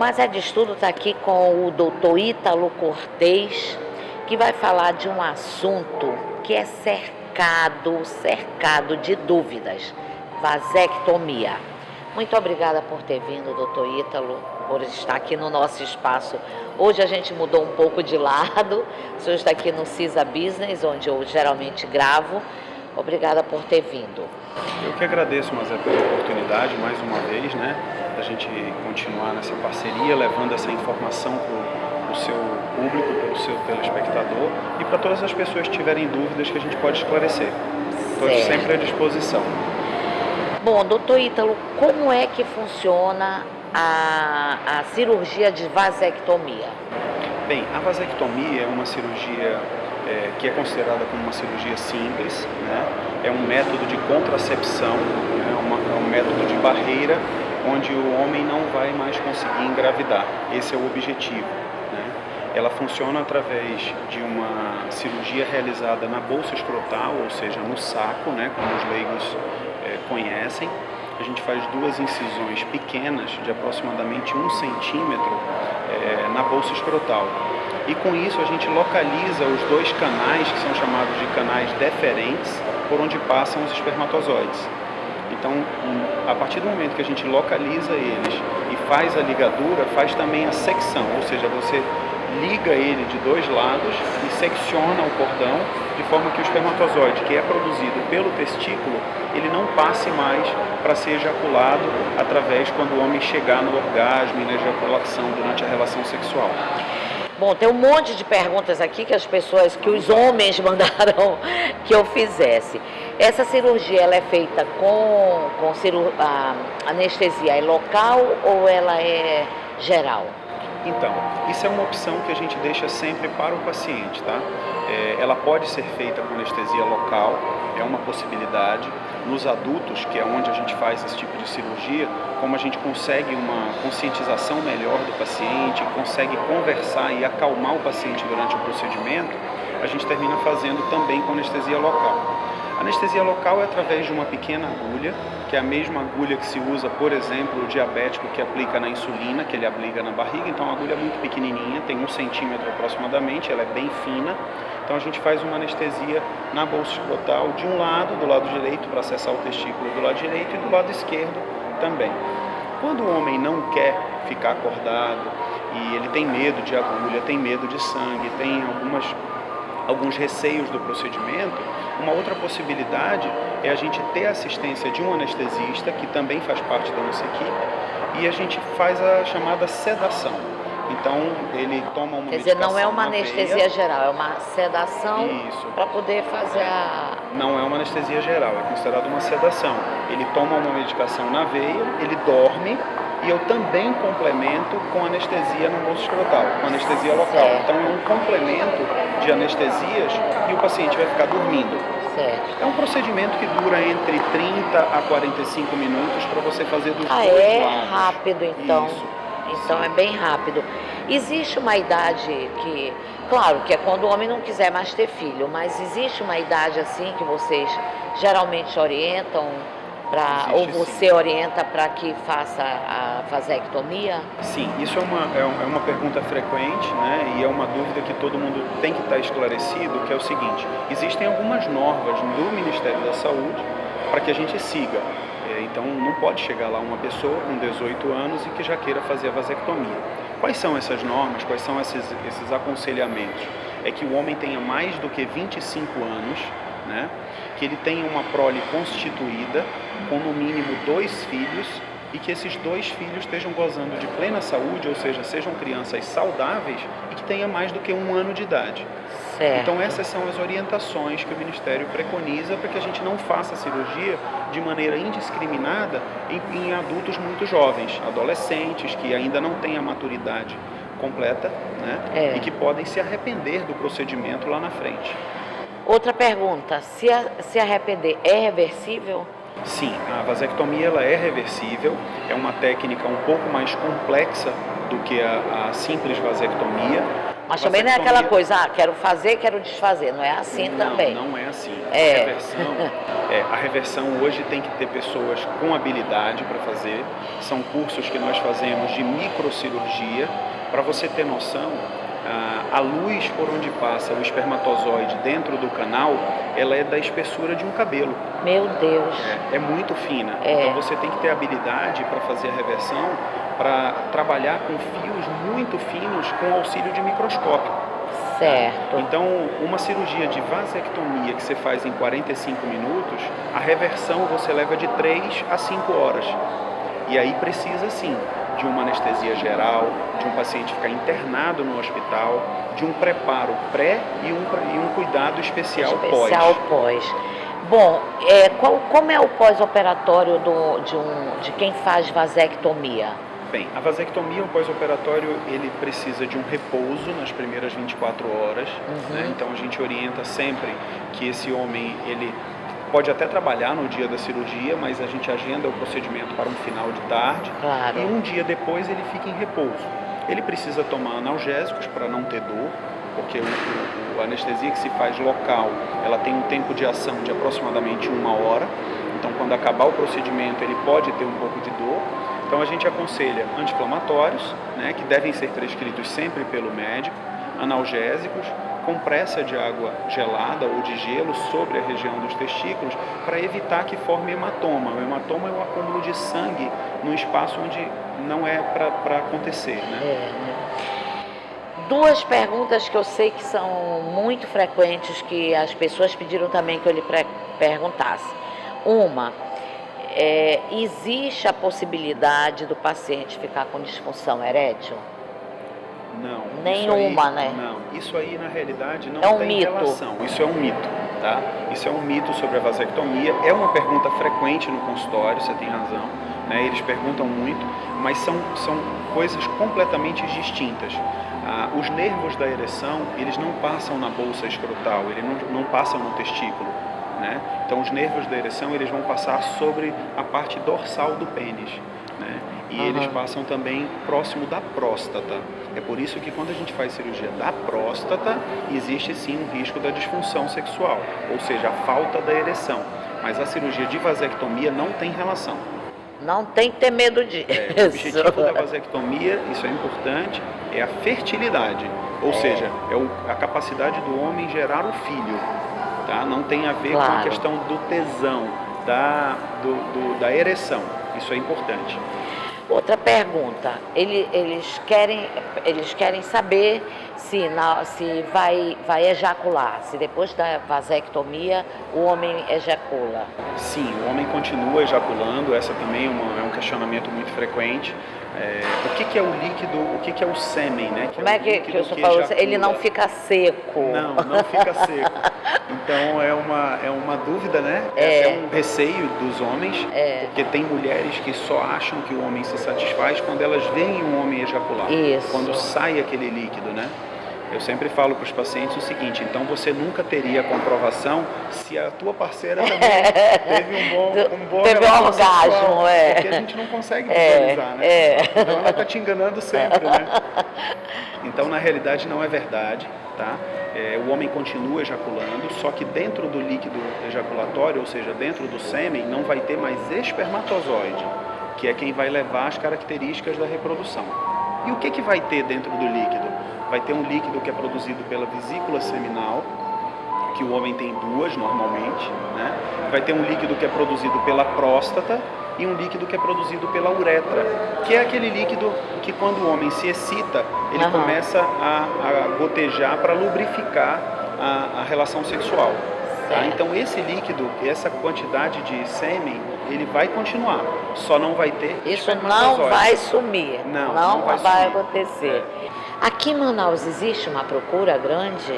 Mas é de Estudo está aqui com o doutor Ítalo Cortez, que vai falar de um assunto que é cercado de dúvidas: vasectomia. Muito obrigada por ter vindo, doutor Ítalo, por estar aqui no nosso espaço. Hoje a gente mudou um pouco de lado, o senhor está aqui no CISA Business, onde eu geralmente gravo. Obrigada por ter vindo. Eu que agradeço, mas pela oportunidade, mais uma vez, né, da gente continuar nessa parceria, levando essa informação para o seu público, para o seu telespectador e para todas as pessoas que tiverem dúvidas que a gente pode esclarecer. Estou sempre à disposição. Bom, doutor Ítalo, como é que funciona a cirurgia de vasectomia? Bem, a vasectomia é uma cirurgia que é considerada como uma cirurgia simples, né? É um método de contracepção, né? É um método de barreira onde o homem não vai mais conseguir engravidar. Esse é o objetivo, né? Ela funciona através de uma cirurgia realizada na bolsa escrotal, ou seja, no saco, né? Como os leigos conhecem. A gente faz duas incisões pequenas de aproximadamente 1 centímetro na bolsa escrotal. E com isso a gente localiza os dois canais, que são chamados de canais deferentes, por onde passam os espermatozoides. Então, a partir do momento que a gente localiza eles e faz a ligadura, faz também a secção, ou seja, você liga ele de dois lados e secciona o cordão, de forma que o espermatozoide, que é produzido pelo testículo, ele não passe mais para ser ejaculado através quando o homem chegar no orgasmo e na ejaculação durante a relação sexual. Bom, tem um monte de perguntas aqui que que os homens mandaram que eu fizesse. Essa cirurgia, ela é feita com anestesia local ou ela é geral? Então, isso é uma opção que a gente deixa sempre para o paciente, tá? Ela pode ser feita com anestesia local, é uma possibilidade. Nos adultos, que é onde a gente faz esse tipo de cirurgia, como a gente consegue uma conscientização melhor do paciente, consegue conversar e acalmar o paciente durante o procedimento, a gente termina fazendo também com anestesia local. A anestesia local é através de uma pequena agulha, que é a mesma agulha que se usa, por exemplo, o diabético que aplica na insulina, que ele aplica na barriga. Então a agulha é muito pequenininha, tem 1 centímetro aproximadamente, ela é bem fina. Então a gente faz uma anestesia na bolsa escrotal de um lado, do lado direito, para acessar o testículo do lado direito, e do lado esquerdo também. Quando o homem não quer ficar acordado e ele tem medo de agulha, tem medo de sangue, tem alguns receios do procedimento, uma outra possibilidade é a gente ter a assistência de um anestesista, que também faz parte da nossa equipe, e a gente faz a chamada sedação. Então, ele toma uma medicação. Quer dizer, não é uma anestesia geral, é uma sedação para poder fazer a... Não é uma anestesia geral, é considerado uma sedação. Ele toma uma medicação na veia, ele dorme, e eu também complemento com anestesia no bolso escrotal, com anestesia local. Certo. Então é um complemento de anestesias e o paciente vai ficar dormindo. Certo. É um procedimento que dura entre 30 a 45 minutos para você fazer dos dois lados. É rápido então. Isso. Então é bem rápido. Existe uma idade que, claro, que é quando o homem não quiser mais ter filho, mas existe uma idade assim que vocês geralmente orientam ou você orienta para que faça a vasectomia? Sim, isso é uma pergunta frequente, né? E é uma dúvida que todo mundo tem que estar esclarecido, que é o seguinte: existem algumas normas do Ministério da Saúde para que a gente siga. Então não pode chegar lá uma pessoa com 18 anos e que já queira fazer a vasectomia. Quais são essas normas? Quais são esses aconselhamentos? É que o homem tenha mais do que 25 anos, né? Que ele tenha uma prole constituída, com no mínimo 2 filhos, e que esses 2 filhos estejam gozando de plena saúde, ou seja, sejam crianças saudáveis e que tenha mais do que 1 ano de idade. Certo. Então essas são as orientações que o Ministério preconiza para que a gente não faça a cirurgia de maneira indiscriminada em adultos muito jovens, adolescentes que ainda não têm a maturidade completa, né? E que podem se arrepender do procedimento lá na frente. Outra pergunta: se arrepender é reversível? Sim, a vasectomia ela é reversível, é uma técnica um pouco mais complexa do que a simples vasectomia, Mas também não é aquela coisa, quero fazer, quero desfazer, não é assim também. Não é assim. É. A reversão hoje tem que ter pessoas com habilidade para fazer. São cursos que nós fazemos de microcirurgia. Para você ter noção, a luz por onde passa o espermatozoide dentro do canal, ela é da espessura de um cabelo. Meu Deus! É muito fina. Então você tem que ter habilidade para fazer a reversão, para trabalhar com fios muito finos com auxílio de microscópio. Certo. Então, uma cirurgia de vasectomia que você faz em 45 minutos, a reversão você leva de 3 a 5 horas. E aí precisa sim de uma anestesia geral, de um paciente ficar internado no hospital, de um preparo pré e um cuidado especial pós. Bom, como é o pós-operatório de quem faz vasectomia? Bem, a vasectomia, o pós-operatório, ele precisa de um repouso nas primeiras 24 horas. Né? Então a gente orienta sempre que esse homem, ele pode até trabalhar no dia da cirurgia, mas a gente agenda o procedimento para um final de tarde. Claro. E um dia depois ele fica em repouso. Ele precisa tomar analgésicos para não ter dor, porque a anestesia que se faz local, ela tem um tempo de ação de aproximadamente 1 hora. Então quando acabar o procedimento ele pode ter um pouco de dor. Então a gente aconselha anti-inflamatórios, né, que devem ser prescritos sempre pelo médico, analgésicos, compressa de água gelada ou de gelo sobre a região dos testículos para evitar que forme hematoma. O hematoma é um acúmulo de sangue num espaço onde não é para acontecer. Né? Duas perguntas que eu sei que são muito frequentes, que as pessoas pediram também que eu lhe perguntasse. Uma, existe a possibilidade do paciente ficar com disfunção erétil? Não. Nenhuma, né? Não. Isso aí, na realidade, não tem relação. Isso é um mito, tá? Isso é um mito sobre a vasectomia. É uma pergunta frequente no consultório, você tem razão. Né? Eles perguntam muito, mas são coisas completamente distintas. Os nervos da ereção, eles não passam na bolsa escrotal, eles não passam no testículo. Né? Então, os nervos da ereção, eles vão passar sobre a parte dorsal do pênis. Né? E eles passam também próximo da próstata. É por isso que quando a gente faz cirurgia da próstata, existe sim um risco da disfunção sexual, ou seja, a falta da ereção. Mas a cirurgia de vasectomia não tem relação. Não tem que ter medo disso. O objetivo da vasectomia, isso é importante, é a fertilidade. Ou seja, é a capacidade do homem gerar o filho. Tá? Não tem a ver com a questão do tesão, da ereção. Isso é importante. Outra pergunta, eles querem saber se vai ejacular, se depois da vasectomia o homem ejacula. Sim, o homem continua ejaculando, essa também é um questionamento muito frequente. O que é o líquido, o que é o sêmen, né? Como é que o senhor falou? Ele não fica seco. Não fica seco. Então é uma dúvida, né? É um receio dos homens, porque tem mulheres que só acham que o homem se satisfaz quando elas veem um homem ejacular. Isso. Quando sai aquele líquido, né? Eu sempre falo para os pacientes o seguinte: então você nunca teria comprovação se a tua parceira também teve um bom orgasmo, sexual, porque a gente não consegue visualizar, né? Então ela está te enganando sempre, né? Então na realidade não é verdade, tá? O homem continua ejaculando, só que dentro do líquido ejaculatório, ou seja, dentro do sêmen, não vai ter mais espermatozoide, que é quem vai levar as características da reprodução. E o que vai ter dentro do líquido? Vai ter um líquido que é produzido pela vesícula seminal, que o homem tem 2 normalmente, né? Vai ter um líquido que é produzido pela próstata e um líquido que é produzido pela uretra, que é aquele líquido que quando o homem se excita, ele começa a gotejar para lubrificar a relação sexual. Tá? Então esse líquido, essa quantidade de sêmen, ele vai continuar, só não vai ter isso não vai sumir, não vai acontecer. Aqui em Manaus existe uma procura grande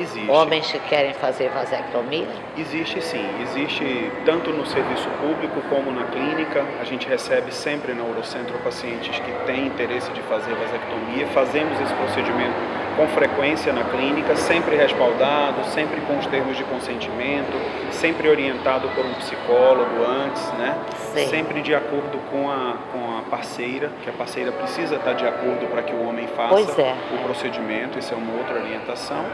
de homens que querem fazer vasectomia? Existe sim, existe tanto no serviço público como na clínica. A gente recebe sempre no Urocentro pacientes que têm interesse de fazer vasectomia. Fazemos esse procedimento com frequência na clínica, sempre respaldado, sempre com os termos de consentimento, sempre orientado por um psicólogo antes, né? Sim. Sempre de acordo com a parceira, que a parceira precisa estar de acordo para que o homem faça o procedimento, isso é uma outra orientação.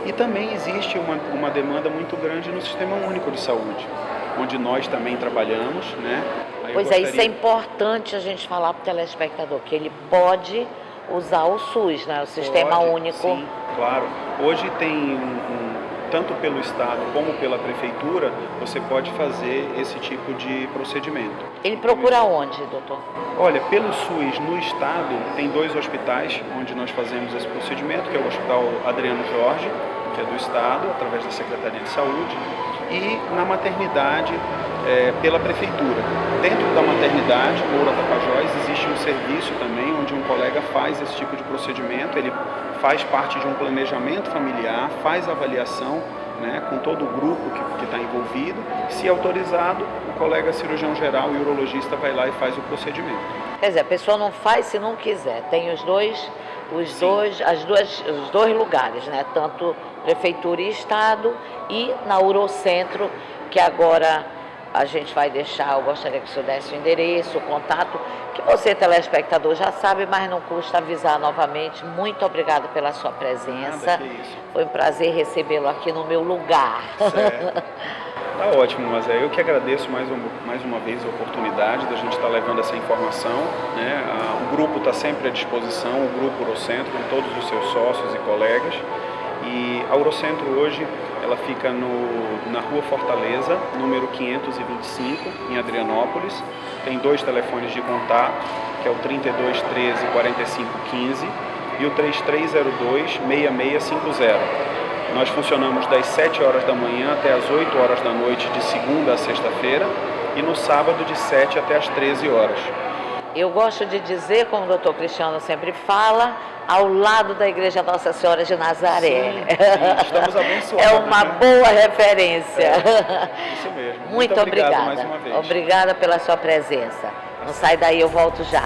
E também existe uma demanda muito grande no Sistema Único de Saúde, onde nós também trabalhamos, né? Pois é, isso é importante a gente falar para o telespectador, que ele pode usar o SUS, né? O Sistema Único. Sim, claro. Hoje tem tanto pelo Estado como pela Prefeitura, você pode fazer esse tipo de procedimento. Ele procura onde, doutor? Olha, pelo SUS no Estado, tem 2 hospitais onde nós fazemos esse procedimento, que é o Hospital Adriano Jorge, que é do Estado, através da Secretaria de Saúde, e na maternidade, pela Prefeitura. Dentro da maternidade, Moura Tapajós, existe um serviço também, onde um colega faz esse tipo de procedimento, ele faz parte de um planejamento familiar, faz avaliação, né, com todo o grupo que está envolvido. Se autorizado, o colega cirurgião geral e urologista vai lá e faz o procedimento. Quer dizer, a pessoa não faz se não quiser. Tem os dois lugares, né? Tanto Prefeitura e Estado, e na Urocentro, que agora a gente vai deixar, eu gostaria que o senhor desse o endereço, o contato, que você, telespectador, já sabe, mas não custa avisar novamente. Muito obrigada pela sua presença. Nada, que isso. Foi um prazer recebê-lo aqui no meu lugar. Certo. Tá ótimo, mas eu que agradeço mais uma vez a oportunidade da gente estar levando essa informação, né? O grupo está sempre à disposição, o Grupo Urocentro, com todos os seus sócios e colegas. E a Urocentro hoje, ela fica na Rua Fortaleza, número 525, em Adrianópolis. Tem 2 telefones de contato, que é o 32 13 45 15 e o 3302 6650. Nós funcionamos das 7 horas da manhã até as 8 horas da noite, de segunda a sexta-feira, e no sábado de 7 até as 13 horas. Eu gosto de dizer, como o doutor Cristiano sempre fala, ao lado da Igreja Nossa Senhora de Nazaré. Sim, estamos abençoados. É uma boa referência. Isso mesmo. Muito obrigada. Mais uma vez. Obrigada pela sua presença. Não sai daí, eu volto já.